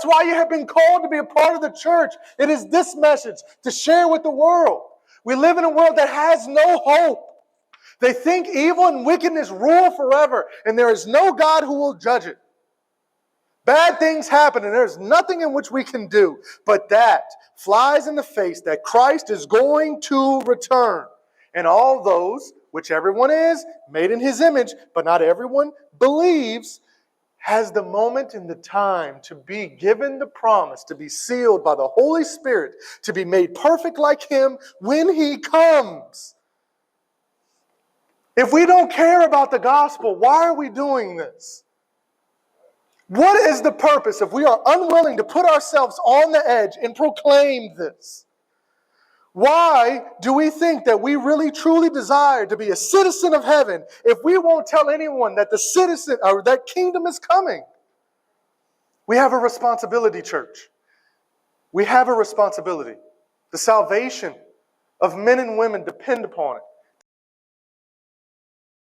That's why you have been called to be a part of the church. It is this message to share with the world. We live in a world that has no hope. They think evil and wickedness rule forever, and there is no God who will judge it. Bad things happen, and there's nothing in which we can do. But that flies in the face that Christ is going to return. And all those, which everyone is, made in His image, but not everyone believes, has the moment and the time to be given the promise, to be sealed by the Holy Spirit, to be made perfect like Him when He comes. If we don't care about the gospel, why are we doing this? What is the purpose if we are unwilling to put ourselves on the edge and proclaim this? Why do we think that we really truly desire to be a citizen of heaven if we won't tell anyone that the citizen or that kingdom is coming? We have a responsibility, church. We have a responsibility. The salvation of men and women depend upon it.